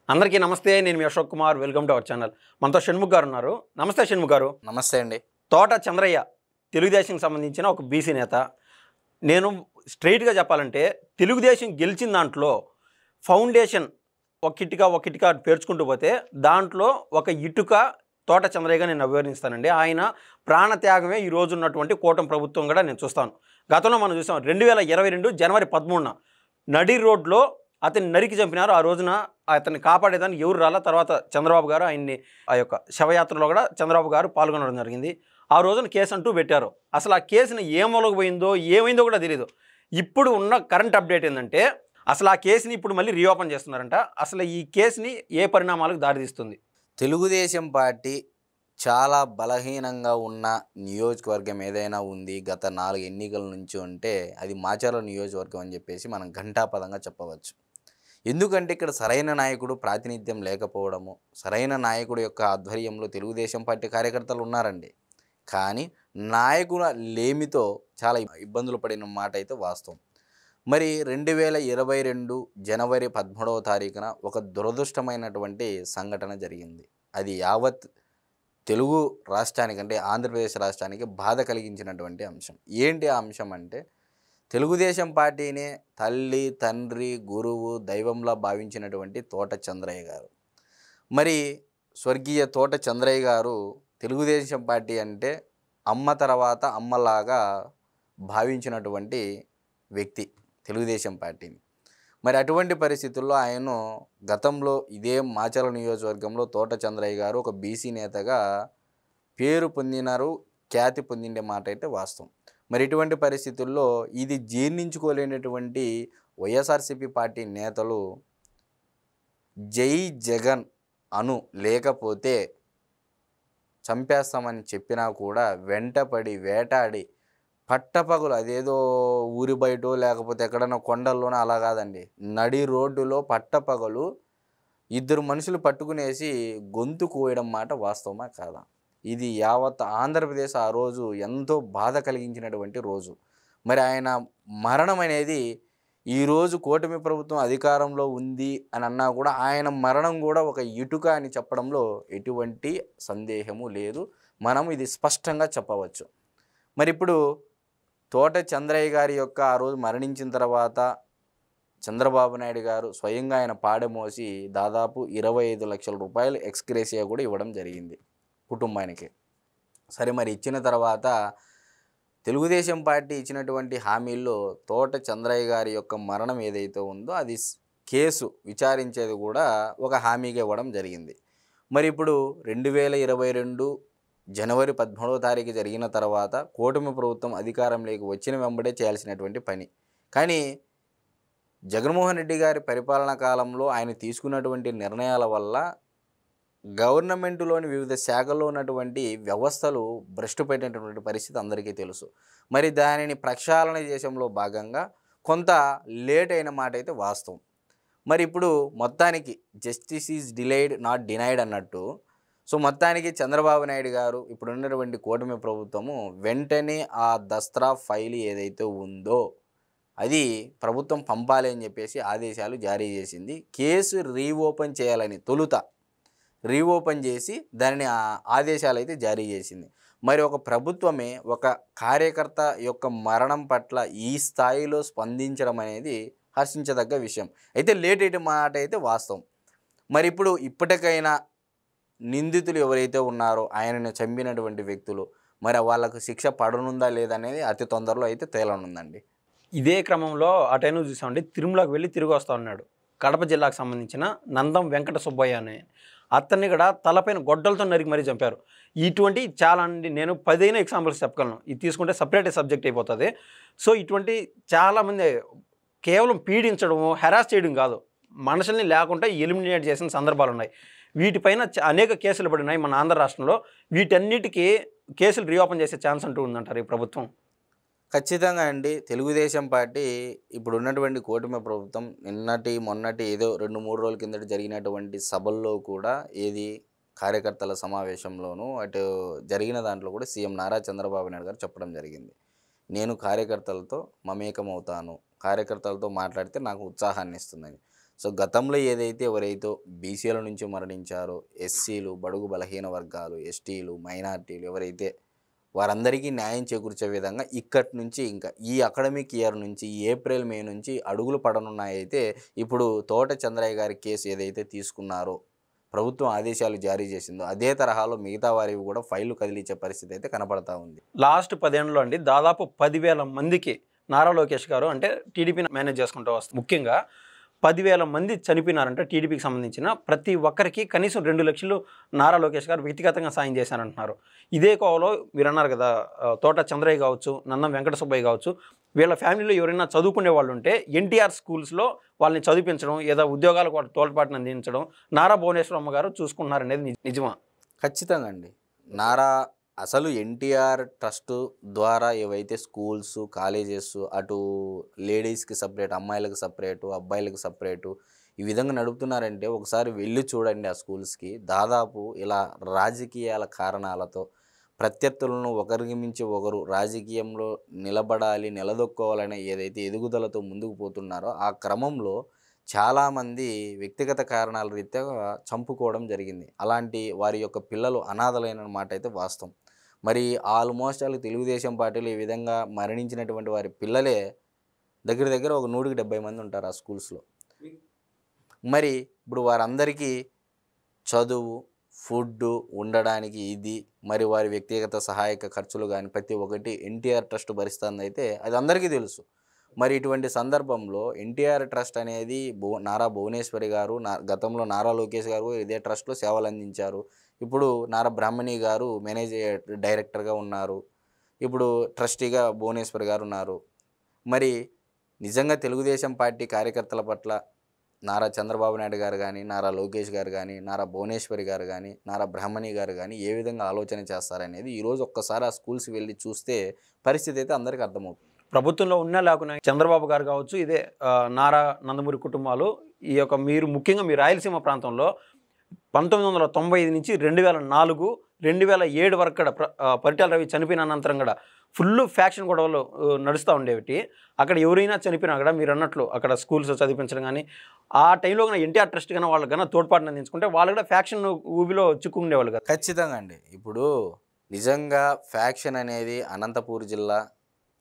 అందరికీ నమస్తే. నేను మీ Ashok Kumar. Welcome to our channel. మనతో షణ్ముఖ్ గారు ఉన్నారు. నమస్తే షణ్ముఖ్ గారు. నమస్తే అండి. తోట చంద్రయ్య తెలుగుదేశంకి సంబంధించిన ఒక బీసీ నేత. నేను స్ట్రైట్‌గా చెప్పాలంటే తెలుగుదేశం గెలిచిన దాంట్లో ఫౌండేషన్ ఒక ఇటుక పేర్చుకుంటూ పోతే దాంట్లో ఒక ఇటుక తోట చంద్రయ్యగా నేను అభివర్ణిస్తానండి. ఆయన ప్రాణత్యాగమే ఈ రోజు ఉన్నటువంటి కూటమి ప్రభుత్వం కూడా నేను చూస్తాను. గతంలో మనం చూసాం 2022 జనవరి 13న నడి రోడ్లో అతన్ని నరికి చంపినారు. ఆ రోజున అతన్ని కాపాడేదానికి ఎవరు రాలా. తర్వాత చంద్రబాబు గారు ఆయన్ని ఆ యొక్క శవయాత్రలో కూడా చంద్రబాబు గారు పాల్గొనడం జరిగింది. ఆ రోజున కేసు అంటూ పెట్టారు. అసలు ఆ కేసుని ఏ మూలకు పోయిందో ఏమైందో కూడా తెలియదు. ఇప్పుడు ఉన్న కరెంట్ అప్డేట్ ఏంటంటే అసలు ఆ కేసుని ఇప్పుడు మళ్ళీ రీఓపెన్ చేస్తున్నారంట. అసలు ఈ కేసుని ఏ పరిణామాలకు దారితీస్తుంది? తెలుగుదేశం పార్టీ చాలా బలహీనంగా ఉన్న నియోజకవర్గం ఏదైనా ఉంది గత 4 ఎన్నికల నుంచి ఉంటే అది మాచర్ల నియోజకవర్గం అని చెప్పేసి మనం ఘంటాపదంగా చెప్పవచ్చు. ఎందుకంటే ఇక్కడ సరైన నాయకుడు ప్రాతినిధ్యం లేకపోవడము, సరైన నాయకుడు యొక్క ఆధ్వర్యంలో తెలుగుదేశం పార్టీ కార్యకర్తలు ఉన్నారండి. కానీ నాయకుల లేమితో చాలా ఇబ్బందులు పడిన మాట అయితే వాస్తవం. మరి 2022 జనవరి 13వ తారీఖున ఒక దురదృష్టమైనటువంటి సంఘటన జరిగింది. అది యావత్ తెలుగు రాష్ట్రానికి అంటే ఆంధ్రప్రదేశ్ రాష్ట్రానికి బాధ కలిగించినటువంటి అంశం. ఏంటి ఆ అంశం అంటే తెలుగుదేశం పార్టీనే తల్లి, తండ్రి, గురువు, దైవంలా భావించినటువంటి తోట చంద్రయ్య గారు. మరి స్వర్గీయ తోట చంద్రయ్య గారు తెలుగుదేశం పార్టీ అంటే అమ్మ తర్వాత అమ్మలాగా భావించినటువంటి వ్యక్తి తెలుగుదేశం పార్టీని. మరి అటువంటి పరిస్థితుల్లో ఆయన గతంలో ఇదే మాచర్ల నియోజకవర్గంలో తోట చంద్రయ్య గారు ఒక బీసీ నేతగా పేరు పొందినారు, ఖ్యాతి పొందిండే మాట అయితే వాస్తవం. మరి ఇటువంటి పరిస్థితుల్లో ఇది జీర్ణించుకోలేనటువంటి వైఎస్ఆర్సీపీ పార్టీ నేతలు జై జగన్ అను లేకపోతే చంపేస్తామని చెప్పినా కూడా వెంటపడి వేటాడి పట్టపగలు అదేదో ఊరి బయటో లేకపోతే ఎక్కడన్నా కొండల్లోనో అలా కాదండి, నడి రోడ్డులో పట్టపగలు 2 మనుషులు పట్టుకునేసి గొంతు కోయడం మాట వాస్తవమా కాదా? ఇది యావత్ ఆంధ్రప్రదేశ్ ఆ రోజు ఎంతో బాధ కలిగించినటువంటి రోజు. మరి ఆయన మరణం అనేది ఈరోజు కూటమి ప్రభుత్వం అధికారంలో ఉంది అని అన్నా కూడా ఆయన మరణం కూడా ఒక ఇటుక అని చెప్పడంలో ఎటువంటి సందేహము లేదు. మనం ఇది స్పష్టంగా చెప్పవచ్చు. మరి ఇప్పుడు తోట చంద్రయ్య గారి యొక్క ఆ రోజు మరణించిన తర్వాత చంద్రబాబు నాయుడు గారు స్వయంగా ఆయన పాడమోసి దాదాపు 25 లక్షల రూపాయలు ఎక్స్గ్రేషియా కూడా ఇవ్వడం జరిగింది కుటుంబానికి. సరే, మరి ఇచ్చిన తర్వాత తెలుగుదేశం పార్టీ ఇచ్చినటువంటి హామీల్లో తోట చంద్రయ్య గారి యొక్క మరణం ఏదైతే ఉందో అది కేసు విచారించేది కూడా ఒక హామీగా ఇవ్వడం జరిగింది. మరి ఇప్పుడు 2022 జనవరి 13వ తారీఖు జరిగిన తర్వాత కూటమి ప్రభుత్వం అధికారంలోకి వచ్చిన వెంబడే చేయాల్సినటువంటి పని. కానీ జగన్మోహన్ రెడ్డి గారి పరిపాలనా కాలంలో ఆయన తీసుకున్నటువంటి నిర్ణయాల వల్ల గవర్నమెంటులోని వివిధ శాఖల్లో ఉన్నటువంటి వ్యవస్థలు భ్రష్టుపట్టినటువంటి పరిస్థితి అందరికీ తెలుసు. మరి దానిని ప్రక్షాళన చేసంలో భాగంగా కొంత లేట్ అయిన మాట అయితే వాస్తవం. మరి ఇప్పుడు మొత్తానికి justice is delayed not denied అన్నట్టు, సో మొత్తానికి చంద్రబాబు నాయుడు గారు ఇప్పుడు ఉన్నటువంటి కూటమి ప్రభుత్వము వెంటనే ఆ దస్త్రా ఫైల్ ఏదైతే ఉందో అది ప్రభుత్వం పంపాలి అని చెప్పేసి ఆదేశాలు జారీ చేసింది. కేసు రీఓపెన్ చేయాలని తొలుత రీఓపెన్ చేసి దానిని ఆదేశాలు అయితే జారీ చేసింది. మరి ఒక ప్రభుత్వమే ఒక కార్యకర్త యొక్క మరణం పట్ల ఈ స్థాయిలో స్పందించడం అనేది హర్షించదగ్గ విషయం. అయితే లేట్ అయిన మాట అయితే వాస్తవం. మరి ఇప్పుడు ఇప్పటికైనా నిందితులు ఎవరైతే ఉన్నారో ఆయనను చంపినటువంటి వ్యక్తులు మరి వాళ్ళకు శిక్ష పడనుందా లేదనేది అతి తొందరలో అయితే తేలనుందండి. ఇదే క్రమంలో అటైను చూసామండి, తిరుమలకు వెళ్ళి తిరిగి వస్తూ ఉన్నాడు కడప జిల్లాకు సంబంధించిన నందం వెంకట సుబ్బయ్య అనే అతన్ని కూడా తలపైన గొడ్డలతో నరికి మరీ చంపారు. ఇటువంటి చాలా అండి, నేను 10 ఎగ్జాంపుల్స్ చెప్పగలను. ఇది తీసుకుంటే సపరేట్ సబ్జెక్ట్ అయిపోతుంది. సో ఇటువంటి చాలామంది కేవలం పీడించడము, హెరాస్ చేయడం కాదు, మనుషుల్ని లేకుండా ఎలిమినేట్ చేసిన సందర్భాలు ఉన్నాయి. వీటిపైన అనేక కేసులు పడినాయి మన ఆంధ్ర రాష్ట్రంలో. వీటన్నిటికీ కేసులు రీఓపెన్ చేసే ఛాన్స్ అంటూ ఉందంటారు ఈ ప్రభుత్వం? ఖచ్చితంగా అండి. తెలుగుదేశం పార్టీ ఇప్పుడు ఉన్నటువంటి కూటమి ప్రభుత్వం మొన్నటి ఏదో 2-3 రోజుల కిందట జరిగినటువంటి సభల్లో కూడా ఏది కార్యకర్తల సమావేశంలోనూ అటు జరిగిన దాంట్లో కూడా సీఎం నారా చంద్రబాబు నాయుడు గారు చెప్పడం జరిగింది. నేను కార్యకర్తలతో మమేకమవుతాను, కార్యకర్తలతో మాట్లాడితే నాకు ఉత్సాహాన్ని ఇస్తుందని. సో గతంలో ఏదైతే ఎవరైతే బీసీల నుంచి మరణించారో, ఎస్సీలు, బడుగు బలహీన వర్గాలు, ఎస్టీలు, మైనార్టీలు ఎవరైతే వారందరికీ న్యాయం చేకూర్చే విధంగా ఇక్కడి నుంచి ఇంకా ఈ అకాడమిక్ ఇయర్ నుంచి ఏప్రిల్ మే నుంచి అడుగులు పడనున్నాయైతే ఇప్పుడు తోట చంద్రయ్య గారి కేసు ఏదైతే తీసుకున్నారో ప్రభుత్వం ఆదేశాలు జారీ చేసిందో అదే తరహాలో మిగతా వారివి కూడా ఫైళ్లు కదిలించే పరిస్థితి అయితే కనపడతా ఉంది. లాస్ట్ 10 ఏళ్ళలో అండి దాదాపు 10,000 మందికి నారా లోకేష్ గారు అంటే టీడీపీని మేనేజ్ చేసుకుంటూ వస్తారు. ముఖ్యంగా 10,000 మంది చనిపోయినారంటే టీడీపీకి సంబంధించిన ప్రతి ఒక్కరికి కనీసం 2 లక్షలు నారా లోకేష్ గారు వ్యక్తిగతంగా సాయం చేశారంటున్నారు. ఇదే కోవలో మీరు అన్నారు కదా, తోట చంద్రయ్య కావచ్చు, నందం వెంకట సుబ్బయ్య కావచ్చు, వీళ్ళ ఫ్యామిలీలో ఎవరైనా చదువుకునే వాళ్ళు ఉంటే ఎన్టీఆర్ స్కూల్స్లో వాళ్ళని చదివించడం, ఏదో ఉద్యోగాలకు వాళ్ళు తోడ్పాటును అందించడం నారా భువనేశ్వరమ్మ గారు చూసుకున్నారనేది నిజమా? ఖచ్చితంగా అండి. నారా అసలు ఎన్టీఆర్ ట్రస్ట్ ద్వారా ఏవైతే స్కూల్స్, కాలేజెస్ అటు లేడీస్‌కి సపరేట్, అమ్మాయిలకు సపరేటు, అబ్బాయిలకు సపరేటు ఈ విధంగా నడుపుతున్నారంటే ఒకసారి వెళ్ళి చూడండి ఆ స్కూల్స్‌కి. దాదాపు ఇలా రాజకీయాల కారణాలతో ప్రత్యర్థులను ఒకరికి మించి ఒకరు రాజకీయంలో నిలబడాలి, నిలదొక్కోవాలనే ఏదైతే ఎదుగుదలతో ముందుకు పోతున్నారో ఆ క్రమంలో చాలామంది వ్యక్తిగత కారణాల రీత్యా చంపుకోవడం జరిగింది. అలాంటి వారి యొక్క పిల్లలు అనాథలైన మాట అయితే వాస్తవం. మరి ఆల్మోస్ట్ ఆల్ తెలుగుదేశం పార్టీలో ఈ విధంగా మరణించినటువంటి వారి పిల్లలే దగ్గర దగ్గర ఒక 170 మంది ఉంటారు ఆ స్కూల్స్‌లో. మరి ఇప్పుడు వారందరికీ చదువు, ఫుడ్డు, ఉండడానికి ఇది, మరి వారి వ్యక్తిగత సహాయక ఖర్చులు కానీ ప్రతి ఒక్కటి ఎన్టీఆర్ ట్రస్ట్ భరిస్తుందైతే అది అందరికీ తెలుసు. మరి ఇటువంటి సందర్భంలో ఎన్టీఆర్ ట్రస్ట్ అనేది నారా భువనేశ్వరి గారు గతంలో నారా లోకేష్ గారు ఇదే ట్రస్ట్లో సేవలు అందించారు. ఇప్పుడు నారా బ్రాహ్మణి గారు డైరెక్టర్గా ఉన్నారు. ఇప్పుడు ట్రస్టీగా భువనేశ్వరి గారు ఉన్నారు. మరి నిజంగా తెలుగుదేశం పార్టీ కార్యకర్తల పట్ల నారా చంద్రబాబు నాయుడు గారు కానీ, నారా లోకేష్ గారు కానీ, నారా భువనేశ్వరి గారు కానీ, నారా బ్రాహ్మణి గారు కానీ ఏ విధంగా ఆలోచన చేస్తారనేది ఈరోజు ఒక్కసారి ఆ స్కూల్స్కి వెళ్ళి చూస్తే పరిస్థితి అయితే అందరికీ అర్థమవుతుంది. ప్రభుత్వంలో ఉన్నా లేకున్నా చంద్రబాబు గారు కావచ్చు, ఇదే నారా నందమూరి కుటుంబాలు ఈ యొక్క మీరు ముఖ్యంగా మీ రాయలసీమ ప్రాంతంలో 1995 నుంచి 2004, 2007 వరకు కూడా పరిటాల రవి చనిపోయిన అనంతరం కూడా ఫుల్ ఫ్యాక్షన్ గొడవలు నడుస్తూ ఉండేవి. అక్కడ ఎవరైనా చనిపోయినా కూడా మీరు అన్నట్లు అక్కడ స్కూల్స్ చదివించడం కానీ ఆ టైంలో కానీ ఎన్టీఆర్ ట్రస్ట్ కానీ వాళ్ళకి కన్నా తోడ్పాటును అందించుకుంటే వాళ్ళు కూడా ఫ్యాక్షన్ ఊబిలో చిక్కుకునేవాళ్ళు కదా. ఖచ్చితంగా అండి. ఇప్పుడు నిజంగా ఫ్యాక్షన్ అనేది అనంతపూర్ జిల్లా,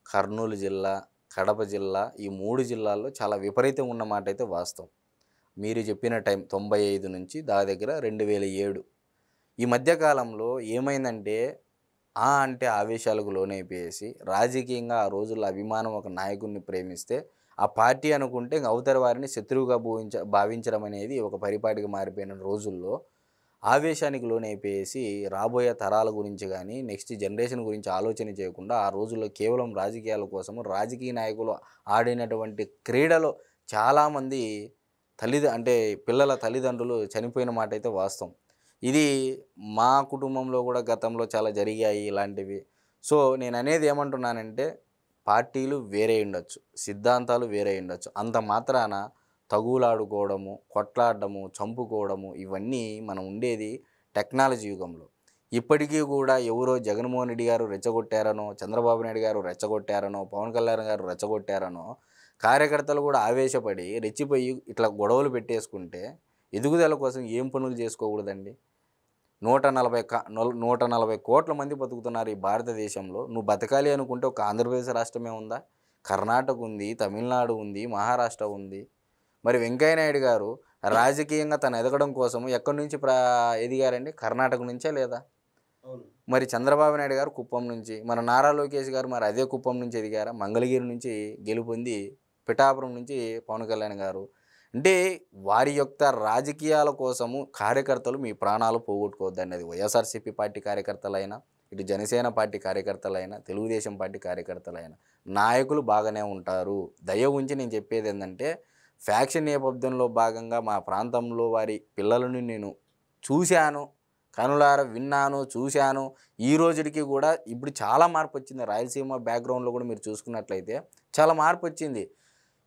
కర్నూలు జిల్లా, కడప జిల్లా ఈ 3 జిల్లాల్లో చాలా విపరీతం ఉన్నమాట అయితే వాస్తవం. మీరు చెప్పిన టైం 95 నుంచి దగ్గర 2007 ఈ మధ్యకాలంలో ఏమైందంటే అంటే ఆవేశాలకు లోనైపోయేసి రాజకీయంగా ఆ రోజుల్లో అభిమానం ఒక నాయకుడిని ప్రేమిస్తే ఆ పార్టీ అనుకుంటే అవతల వారిని శత్రువుగా భావించడం అనేది ఒక పరిపాటిగా మారిపోయిన రోజుల్లో ఆవేశానికి లోనైపోయేసి రాబోయే తరాల గురించి కానీ నెక్స్ట్ జనరేషన్ గురించి ఆలోచన చేయకుండా ఆ రోజుల్లో కేవలం రాజకీయాల కోసము రాజకీయ నాయకులు ఆడినటువంటి క్రీడలో చాలామంది పిల్లల తల్లిదండ్రులు చనిపోయిన మాట అయితే వాస్తవం. ఇది మా కుటుంబంలో కూడా గతంలో చాలా జరిగాయి ఇలాంటివి. సో నేను అనేది ఏమంటున్నానంటే పార్టీలు వేరే ఉండొచ్చు, సిద్ధాంతాలు వేరే ఉండొచ్చు, అంత మాత్రాన తగులాడుకోవడము, కొట్లాడడము, చంపుకోవడము ఇవన్నీ మనం ఉండేది టెక్నాలజీ యుగంలో. ఇప్పటికీ కూడా ఎవరో జగన్మోహన్ రెడ్డి గారు రెచ్చగొట్టారనో, చంద్రబాబు నాయుడు గారు రెచ్చగొట్టారనో, పవన్ కళ్యాణ్ గారు రెచ్చగొట్టారనో కార్యకర్తలు కూడా ఆవేశపడి రెచ్చిపోయి ఇట్లా గొడవలు పెట్టేసుకుంటే ఎదుగుదల కోసం ఏం పనులు చేసుకోకూడదండి? 140 కోట్ల మంది బతుకుతున్నారు ఈ భారతదేశంలో. నువ్వు బతకాలి అనుకుంటే ఒక ఆంధ్రప్రదేశ్ రాష్ట్రమే ఉందా? కర్ణాటక ఉంది, తమిళనాడు ఉంది, మహారాష్ట్ర ఉంది. మరి వెంకయ్య నాయుడు గారు రాజకీయంగా తను ఎదగడం కోసం ఎక్కడి నుంచి ఎదిగారండి? కర్ణాటక నుంచే లేదా? మరి చంద్రబాబు నాయుడు గారు కుప్పం నుంచి, మన నారా లోకేష్ గారు మరి అదే కుప్పం నుంచి ఎదిగారా? మంగళగిరి నుంచి గెలుపొంది పిఠాపురం నుంచి పవన్ కళ్యాణ్ గారు. అంటే వారి యొక్క రాజకీయాల కోసము కార్యకర్తలు మీ ప్రాణాలు పోగొట్టుకోవద్దండి. అది వైఎస్ఆర్సీపీ పార్టీ కార్యకర్తలైనా, ఇటు జనసేన పార్టీ కార్యకర్తలైనా, తెలుగుదేశం పార్టీ కార్యకర్తలైనా నాయకులు బాగానే ఉంటారు. దయ ఉంచి నేను చెప్పేది ఏంటంటే ఫ్యాక్షన్ నేపథ్యంలో భాగంగా మా ప్రాంతంలో వారి పిల్లలను నేను చూశాను, కనులారా విన్నాను, చూశాను. ఈ రోజుకి కూడా ఇప్పుడు చాలా మార్పు వచ్చింది. రాయలసీమ బ్యాక్గ్రౌండ్లో కూడా మీరు చూసుకున్నట్లయితే చాలా మార్పు వచ్చింది.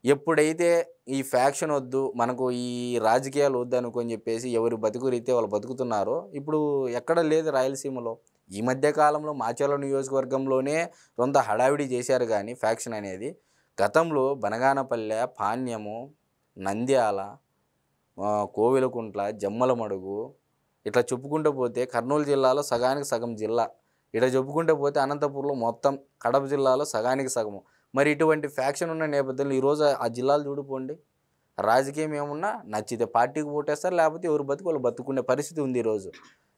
ఎప్పుడైతే ఈ ఫ్యాక్షన్ వద్దు, మనకు ఈ రాజకీయాలు వద్దు అనుకొని చెప్పేసి ఎవరు బతుకు రీతే వాళ్ళు బతుకుతున్నారో ఇప్పుడు ఎక్కడ లేదు రాయలసీమలో. ఈ మధ్య కాలంలో మాచర్ల నియోజకవర్గంలోనే కొంత హడావిడి చేశారు కానీ ఫ్యాక్షన్ అనేది. గతంలో బనగానపల్లె, పాణ్యము, నంద్యాల, కోవెలకుంట్ల, జమ్మలమడుగు, ఇట్లా చెప్పుకుంటూ పోతే కర్నూలు జిల్లాలో సగానికి సగం జిల్లా, ఇట్లా చెప్పుకుంటూ పోతే అనంతపూర్లో మొత్తం, కడప జిల్లాలో సగానికి సగము. మరి ఇటువంటి ఫ్యాక్షన్ ఉన్న నేపథ్యంలో ఈరోజు ఆ జిల్లాలు చూడిపోండి, రాజకీయం ఏమున్నా నచ్చితే పార్టీకి ఓటేస్తారు, లేకపోతే ఎవరు బతుకు వాళ్ళు బతుకునే పరిస్థితి ఉంది ఈరోజు.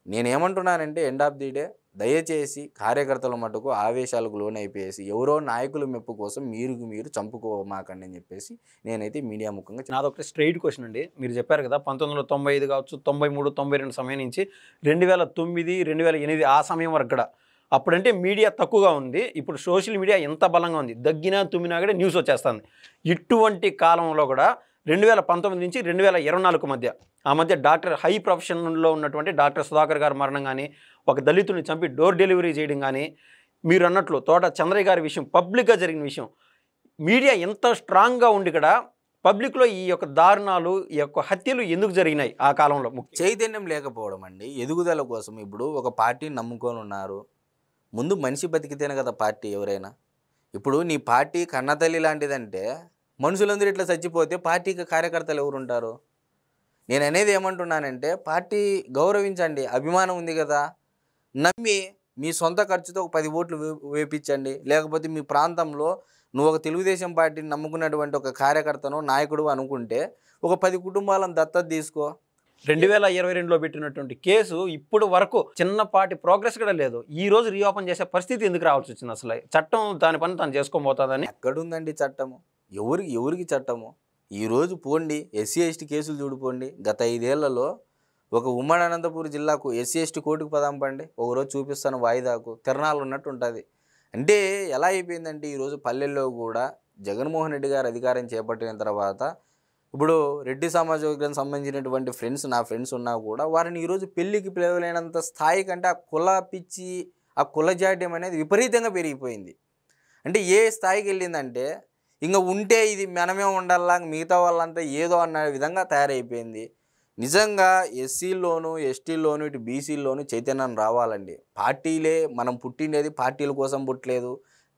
నేనేమంటున్నానంటే ఎండ్ ఆఫ్ ది డే దయచేసి కార్యకర్తల మటుకు ఆవేశాలకు లోనైపోయేసి ఎవరో నాయకుల మెప్పు కోసం మీరు చంపుకోమాకండి అని చెప్పేసి నేనైతే మీడియా ముఖంగా నాదొకటి స్ట్రైట్ క్వశ్చన్ అండి. మీరు చెప్పారు కదా 1995 కావచ్చు, 93, 92 సమయం నుంచి 2009, 2008 ఆ సమయం వరకు కూడా అప్పుడంటే మీడియా తక్కువగా ఉంది. ఇప్పుడు సోషల్ మీడియా ఎంత బలంగా ఉంది, దగ్గినా తుమ్మినా కూడా న్యూస్ వచ్చేస్తుంది. ఇటువంటి కాలంలో కూడా 2019 నుంచి 2024 మధ్య ఆ మధ్య డాక్టర్ హై ప్రొఫెషన్లో ఉన్నటువంటి డాక్టర్ సుధాకర్ గారి మరణం కానీ, ఒక దళితుని చంపి డోర్ డెలివరీ చేయడం కానీ, మీరు అన్నట్లు తోట చంద్రయ్య గారి విషయం పబ్లిక్గా జరిగిన విషయం, మీడియా ఎంత స్ట్రాంగ్గా ఉండి కూడా పబ్లిక్లో ఈ యొక్క దారుణాలు, ఈ యొక్క హత్యలు ఎందుకు జరిగినాయి ఆ కాలంలో? చైతన్యం లేకపోవడం అండి. ఎదుగుదల కోసం ఇప్పుడు ఒక పార్టీని నమ్ముకొని ఉన్నారు. ముందు మనిషి బతికితేనే కదా పార్టీ ఎవరైనా. ఇప్పుడు నీ పార్టీ కన్నతల్లి లాంటిదంటే మనుషులందరూ ఇట్లా చచ్చిపోతే పార్టీకి కార్యకర్తలు ఎవరు ఉంటారు? నేను అనేది ఏమంటున్నానంటే పార్టీ గౌరవించండి, అభిమానం ఉంది కదా, నమ్మి మీ సొంత ఖర్చుతో ఒక 10 ఓట్లు వేపించండి. లేకపోతే మీ ప్రాంతంలో నువ్వు ఒక తెలుగుదేశం పార్టీని నమ్ముకున్నటువంటి ఒక కార్యకర్తను నాయకుడు అనుకుంటే ఒక 10 కుటుంబాలను దత్తత తీసుకో. 2022లో పెట్టినటువంటి కేసు ఇప్పుడు వరకు చిన్నపాటి ప్రోగ్రెస్ కూడా లేదు. ఈ రోజు రీఓపెన్ చేసే పరిస్థితి ఎందుకు రావాల్సి వచ్చింది? అసలు చట్టం దాని పని తను చేసుకోబోతుందని ఎక్కడుందండి చట్టము? ఎవరికి చట్టము? ఈరోజు పోండి ఎస్సీ ఎస్టీ కేసులు చూడిపోండి. గత 5 ఏళ్లలో ఒక ఉమ్మడి అనంతపూర్ జిల్లాకు ఎస్సీ ఎస్టీ కోర్టుకు పదాంపండి, ఒకరోజు చూపిస్తాను వాయిదాకు, తిరణాలు ఉన్నట్టు ఉంటుంది. అంటే ఎలా అయిపోయిందంటే ఈరోజు పల్లెల్లో కూడా జగన్మోహన్ రెడ్డి గారు అధికారం చేపట్టిన తర్వాత ఇప్పుడు రెడ్డి సమాజ వర్గానికి సంబంధించినటువంటి నా ఫ్రెండ్స్ ఉన్నా కూడా వారిని ఈరోజు పెళ్ళికి పిలవలేనంత స్థాయి కంటే ఆ కుల పిచ్చి, ఆ కుల జాడ్యం అనేది విపరీతంగా పెరిగిపోయింది. అంటే ఏ స్థాయికి వెళ్ళిందంటే ఇంకా ఉంటే ఇది మనమే ఉండాలా, మిగతా వాళ్ళంతా ఏదో అన్న విధంగా తయారైపోయింది. నిజంగా ఎస్సీల్లోనూ ఎస్టీల్లోనూ ఇటు బీసీల్లోనూ చైతన్యం రావాలండి. పార్టీలే, మనం పుట్టిండేది పార్టీల కోసం పుట్టలేదు,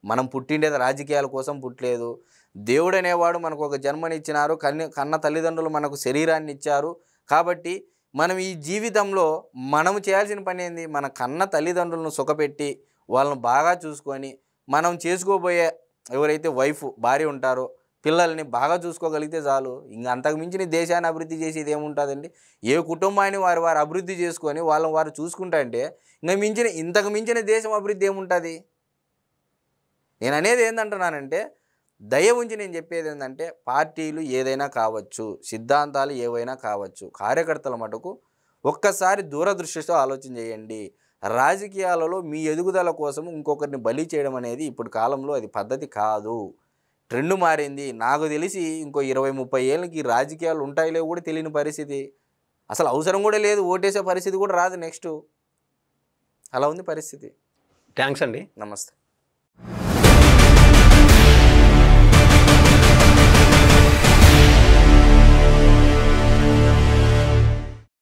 మనం పుట్టిండేది రాజకీయాల కోసం పుట్టలేదు. దేవుడు అనేవాడు మనకు ఒక జన్మనిచ్చినారు, కన్న తల్లిదండ్రులు మనకు శరీరాన్ని ఇచ్చారు. కాబట్టి మనం ఈ జీవితంలో మనము చేయాల్సిన పని ఏంది? మన కన్న తల్లిదండ్రులను సుఖపెట్టి వాళ్ళని బాగా చూసుకొని మనం చేసుకోబోయే ఎవరైతే భార్య ఉంటారో పిల్లల్ని బాగా చూసుకోగలిగితే చాలు. ఇంకా అంతకు మించిన దేశాన్ని అభివృద్ధి చేసేది ఏముంటుందండి? ఏ కుటుంబాన్ని వారు అభివృద్ధి చేసుకొని వాళ్ళని వారు చూసుకుంటా అంటే ఇంతకు మించిన దేశం అభివృద్ధి ఏముంటుంది? నేను అనేది ఏంటంటున్నానంటే దయ ఉంచి నేను చెప్పేది ఏంటంటే పార్టీలు ఏదైనా కావచ్చు, సిద్ధాంతాలు ఏవైనా కావచ్చు, కార్యకర్తల మటుకు ఒక్కసారి దూరదృష్టితో ఆలోచన చేయండి. రాజకీయాలలో మీ ఎదుగుదల కోసం ఇంకొకరిని బలి చేయడం అనేది ఇప్పుడు కాలంలో అది పద్ధతి కాదు. ట్రెండ్ మారింది. నాకు తెలిసి ఇంకో 20-30 ఏళ్ళకి రాజకీయాలు ఉంటాయిలే కూడా తెలియని పరిస్థితి, అసలు అవసరం కూడా లేదు, ఓటేసే పరిస్థితి కూడా రాదు నెక్స్ట్. అలా ఉంది పరిస్థితి. థ్యాంక్స్ అండి. నమస్తే.